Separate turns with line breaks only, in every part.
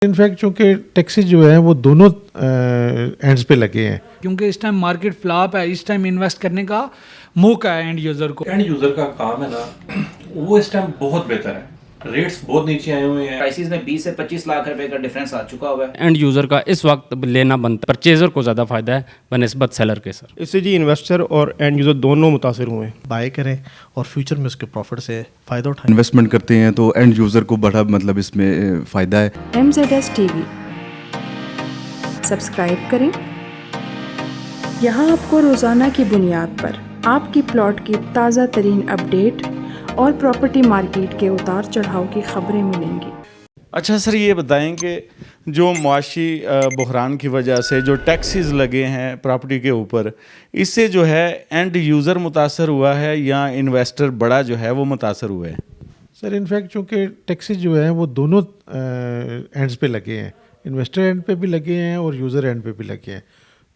In fact चूँकि taxes जो है वो दोनों एंड्स पे लगे हैं,
क्योंकि इस टाइम मार्केट फ्लॉप है, इस टाइम इन्वेस्ट करने का मौका है एंड यूज़र को।
एंड यूज़र का काम है ना, वो इस टाइम बहुत बेहतर है। रेट्स बहुत नीचे आए हुए हैं।
प्राइसेस में 20 से 25 लाख रुपए का डिफरेंस आ चुका हुआ है।
एंड यूज़र का इस वक्त लेना बनता है, परचेज़र को ज़्यादा फ़ायदा है बनस्बत सेलर के सर।
इससे जी इन्वेस्टर और एंड यूज़र दोनों मुतासिर हुए हैं।
बाय करें और फ्यूचर में उसके प्रॉफिट से फ़ायदा उठाएं।
इन्वेस्टमेंट करते हैं तो एंड यूज़र को बड़ा मतलब इसमें फ़ायदा है।
MZS TV सब्सक्राइब करें। यहाँ आपको रोज़ाना की बुनियाद पर आपकी प्लॉट की ताज़ा तरीन अपडेट और प्रॉपर्टी मार्केट के उतार चढ़ाव की खबरें मिलेंगी।
अच्छा सर, ये बताएं कि जो मुआशी बहरान की वजह से जो टैक्सेस लगे हैं प्रॉपर्टी के ऊपर, इससे जो है एंड यूज़र मुतासर हुआ है या इन्वेस्टर बड़ा जो है वो मुतासर हुआ है?
सर इनफैक्ट चूँकि टैक्सेस जो है वो दोनों एंड्स पे लगे हैं, इन्वेस्टर एंड पे भी लगे हैं और यूज़र एंड पे भी लगे हैं।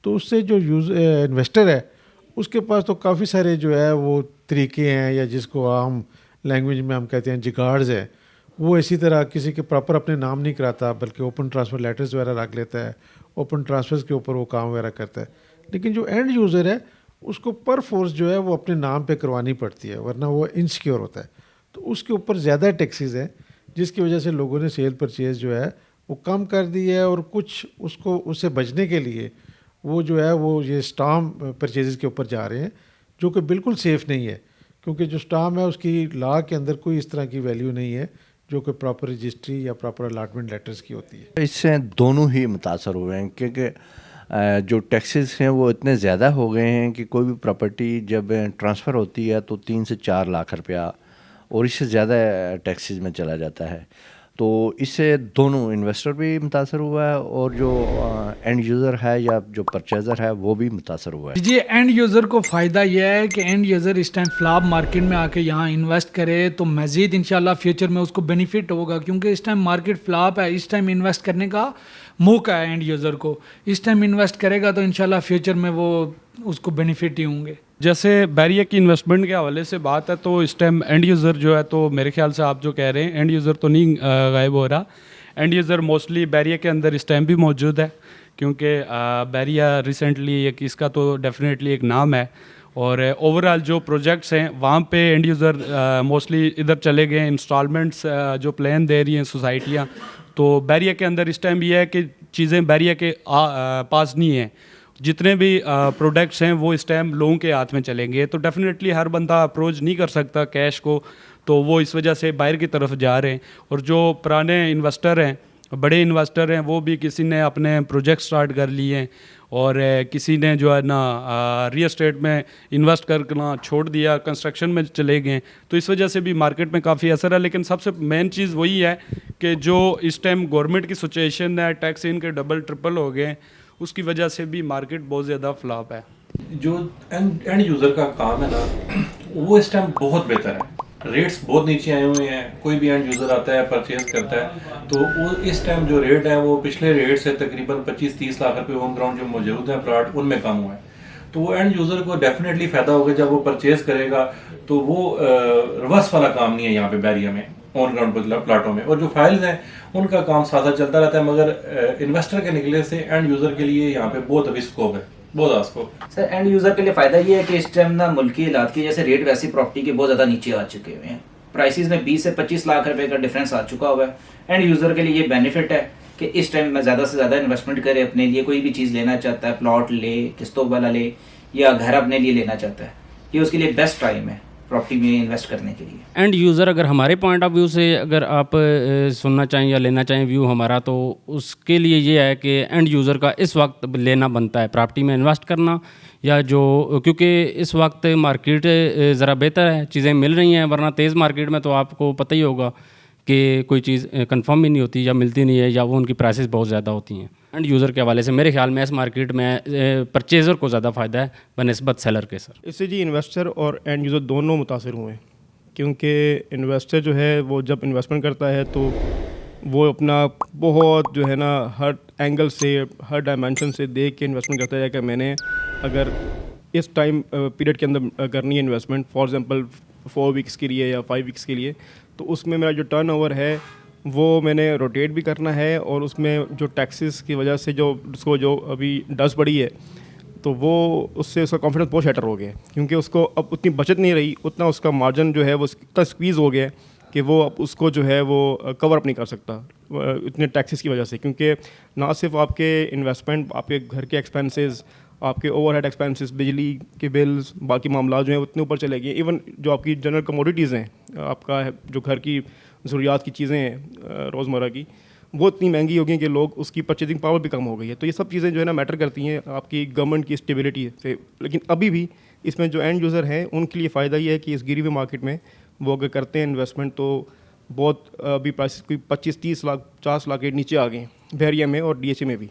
तो उससे जो इन्वेस्टर है उसके पास तो काफ़ी सारे जो है वो तरीके हैं, या जिसको आम लैंग्वेज में हम कहते हैं जिगार्ड्स है, वो इसी तरह किसी के प्रॉपर अपने नाम नहीं कराता बल्कि ओपन ट्रांसफ़र लेटर्स वगैरह रख लेता है, ओपन ट्रांसफ़र्स के ऊपर वो काम वगैरह करता है। लेकिन जो एंड यूज़र है उसको पर फोर्स जो है वो अपने नाम पे करवानी पड़ती है, वरना वो इनसिक्योर होता है। तो उसके ऊपर ज़्यादा टैक्सेस हैं, जिसकी वजह से लोगों ने सेल परचेज़ जो है वो कम कर दी है। और कुछ उसको उससे बचने के लिए वो जो है वो ये स्टाम्प परचेज़ के ऊपर जा रहे हैं, जो कि बिल्कुल सेफ़ नहीं है, क्योंकि जो स्टाम्प है उसकी लॉ के अंदर कोई इस तरह की वैल्यू नहीं है जो कि प्रॉपर रजिस्ट्री या प्रॉपर अलॉटमेंट लेटर्स की होती है।
इससे दोनों ही मुतासर हुए हैं, क्योंकि जो टैक्सेस हैं वो इतने ज़्यादा हो गए हैं कि कोई भी प्रॉपर्टी जब ट्रांसफ़र होती है तो 3 से 4 लाख रुपया और इससे ज़्यादा टैक्सेस में चला जाता है। तो इससे दोनों इन्वेस्टर भी मुतासर हुआ है और जो एंड यूज़र है या जो परचेज़र है वो भी मुतासर हुआ है।
जी, एंड यूज़र को फ़ायदा यह है कि एंड यूज़र इस टाइम फ्लॉप मार्केट में आके यहाँ इन्वेस्ट करे तो मज़ीद इंशाल्लाह फ्यूचर में उसको बेनिफिट होगा, क्योंकि इस टाइम मार्केट फ्लॉप है, इस टाइम इन्वेस्ट करने का मौका है एंड यूज़र को। इस टाइम इन्वेस्ट करेगा तो इंशाल्लाह फ्यूचर में वो उसको बेनिफिट ही होंगे।
जैसे बैरियर की इन्वेस्टमेंट के हवाले से बात है तो इस टाइम एंड यूज़र जो है, तो मेरे ख्याल से आप जो कह रहे हैं एंड यूज़र तो नहीं गायब हो रहा। एंड यूज़र मोस्टली बैरियर के अंदर इस टाइम भी मौजूद है, क्योंकि बैरियर रिसेंटली एक इसका तो डेफिनेटली एक नाम है। और ओवरऑल जो प्रोजेक्ट्स हैं वहाँ पे एंड यूज़र मोस्टली इधर चले गए। इंस्टॉलमेंट्स जो प्लान दे रही हैं सोसाइटियाँ, तो बैरियर के अंदर इस टाइम ये है कि चीज़ें बैरियर के पास नहीं हैं। जितने भी प्रोडक्ट्स हैं वो इस टाइम लोगों के हाथ में चलेंगे, तो डेफिनेटली हर बंदा अप्रोच नहीं कर सकता कैश को, तो वो इस वजह से बाहर की तरफ जा रहे हैं। और जो पुराने इन्वेस्टर हैं, बड़े इन्वेस्टर हैं, वो भी किसी ने अपने प्रोजेक्ट स्टार्ट कर लिए हैं और किसी ने जो है ना रियल एस्टेट में इन्वेस्ट करना छोड़ दिया, कंस्ट्रक्शन में चले गए। तो इस वजह से भी मार्केट में काफ़ी असर है। लेकिन सबसे मेन चीज़ वही है कि जो इस टाइम गवर्नमेंट की सिचुएशन है, टैक्स इनके डबल ट्रिपल हो गए, उसकी वजह से भी मार्केट बहुत ज़्यादा फ्लॉप है।
जो एंड यूज़र का काम है ना, वो इस टाइम बहुत बेहतर है। रेट्स बहुत नीचे आए हुए हैं। कोई भी एंड यूज़र आता है, परचेज करता है, तो वो इस टाइम जो रेट है वो पिछले रेट से तकरीबन 25-30 लाख रुपए ऑन ग्राउंड जो मौजूद हैं प्लॉट, उनमें कम हुआ है। तो वो एंड यूज़र को डेफिनेटली फ़ायदा होगा जब वो परचेज करेगा। तो वो रिवर्स वाला काम नहीं है यहाँ पे बैरियर में, ऑन ग्राउंड प्लाटों में। और जो फाइल्स हैं उनका काम साथ साथ चलता रहता है, मगर इन्वेस्टर के निकले से एंड यूज़र के लिए यहाँ पे बहुत अभी स्कोप है, बहुत ज़्यादा स्कोप।
सर एंड यूज़र के लिए फ़ायदा ये है कि इस टाइम ना मुल्की हालात की जैसे रेट वैसी प्रॉपर्टी के बहुत ज़्यादा नीचे आ चुके हुए हैं। प्राइसेस में 20 से 25 लाख रुपए का डिफरेंस आ चुका हुआ है। एंड यूज़र के लिए ये बेनिफिट है कि इस टाइम में ज़्यादा से ज़्यादा इन्वेस्टमेंट करे, अपने लिए कोई भी चीज़ लेना चाहता है, प्लॉट ले, किस्तों वाला ले, या घर अपने लिए लेना चाहता है, ये उसके लिए बेस्ट टाइम है प्रॉपर्टी में इन्वेस्ट करने के लिए।
एंड यूज़र अगर हमारे पॉइंट ऑफ व्यू से अगर आप सुनना चाहें या लेना चाहें व्यू हमारा, तो उसके लिए ये है कि एंड यूज़र का इस वक्त लेना बनता है प्रॉपर्टी में इन्वेस्ट करना, या जो क्योंकि इस वक्त मार्केट ज़रा बेहतर है, चीज़ें मिल रही हैं, वरना तेज़ मार्केट में तो आपको पता ही होगा कि कोई चीज़ कंफर्म ही नहीं होती या मिलती नहीं है, या वो उनकी प्राइसेस बहुत ज़्यादा होती हैं। एंड यूज़र के हवाले से मेरे ख्याल में इस मार्केट में परचेज़र को ज़्यादा फ़ायदा है बनस्बत सेलर के सर।
इससे जी इन्वेस्टर और एंड यूज़र दोनों मुतासर हुए हैं, क्योंकि इन्वेस्टर जो है वो जब इन्वेस्टमेंट करता है तो वो अपना बहुत जो है ना हर एंगल से, हर डायमेंशन से देख के इन्वेस्टमेंट करता है कि मैंने अगर इस टाइम पीरियड के अंदर करनी है इन्वेस्टमेंट, फॉर एग्जांपल 4 वीक्स के लिए या 5 वीक्स के लिए, तो उसमें मेरा जो टर्नओवर है वो मैंने रोटेट भी करना है, और उसमें जो टैक्सेस की वजह से जो उसको जो अभी डस्ट बढ़ी है, तो वो उससे उसका कॉन्फिडेंस बहुत शैटर हो गया है, क्योंकि उसको अब उतनी बचत नहीं रही, उतना उसका मार्जिन जो है वो इतना स्क्वीज़ हो गया है कि वो अब उसको जो है वो कवर अप नहीं कर सकता इतने टैक्सेस की वजह से। क्योंकि ना सिर्फ आपके इन्वेस्टमेंट, आपके घर के एक्सपेंसेस, आपके ओवरहेड एक्सपेंसेस, बिजली के बिल्स, बाकी मामला जो हैं उतने ऊपर चले गए। इवन जो आपकी जनरल कमोडिटीज़ हैं, आपका जो घर की ज़रूरियात की चीज़ें हैं रोज़मर्रा की, वो इतनी महंगी हो गई कि लोग उसकी परचेजिंग पावर भी कम हो गई है। तो ये सब चीज़ें जो है ना मैटर करती हैं आपकी गवर्नमेंट की स्टेबिलिटी से। लेकिन अभी भी इसमें जो एंड यूज़र हैं उनके लिए फ़ायदा ये है कि इस गिरी हुई मार्केट में वो अगर करते हैं इन्वेस्टमेंट, तो बहुत अभी प्राइस कोई 25-30 लाख 50 लाख के नीचे आ गए हैं वेरिया में और DHA में भी।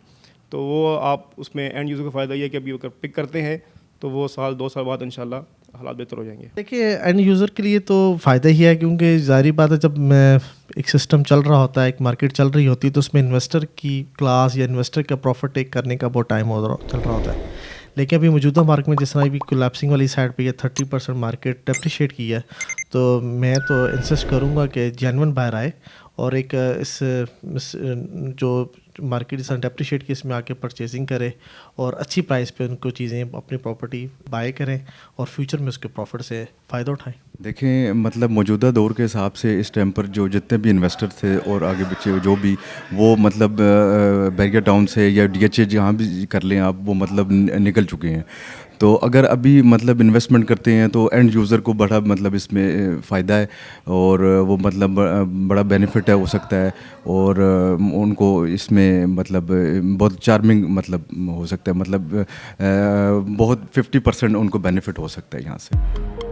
तो वो आप उसमें एंड यूज़र का फ़ायदा ये है कि अभी अगर पिक करते हैं तो वो 1-2 साल बाद इंशाल्लाह हालात बेहतर हो जाएंगे।
देखिए, एंड यूज़र के लिए तो फ़ायदा ही है, क्योंकि ज़ाहिर बात है जब एक सिस्टम चल रहा होता है, एक मार्केट चल रही होती है, तो उसमें इन्वेस्टर की क्लास या इन्वेस्टर का प्रॉफिट टेक करने का बहुत टाइम चल रहा होता है। लेकिन अभी मौजूदा मार्केट में जिस तरह अभी कोलैप्सिंग वाली साइड पे 30% मार्केट डेप्रिशिएट की है, तो मैं तो इंसिस्ट करूँगा कि जेन्युइन बायर आए और एक इस जो मार्केट इस डेप्रिशिएट की इसमें आके परचेजिंग करे और अच्छी प्राइस पे उनको चीज़ें अपनी प्रॉपर्टी बाय करें और फ्यूचर में उसके प्रॉफिट से फ़ायदा उठाएं।
देखें, मतलब मौजूदा दौर के हिसाब से इस टाइम पर जो जितने भी इन्वेस्टर थे और आगे पीछे जो भी, वो मतलब बैरियर टाउन से या DHA जहाँ भी कर लें आप, वो मतलब निकल चुके हैं। तो अगर अभी मतलब इन्वेस्टमेंट करते हैं तो एंड यूज़र को बड़ा मतलब इसमें फ़ायदा है और वो मतलब बड़ा बेनिफिट है हो सकता है, और उनको इसमें मतलब बहुत चार्मिंग मतलब हो सकता है, मतलब बहुत 50% उनको बेनिफिट हो सकता है यहाँ से।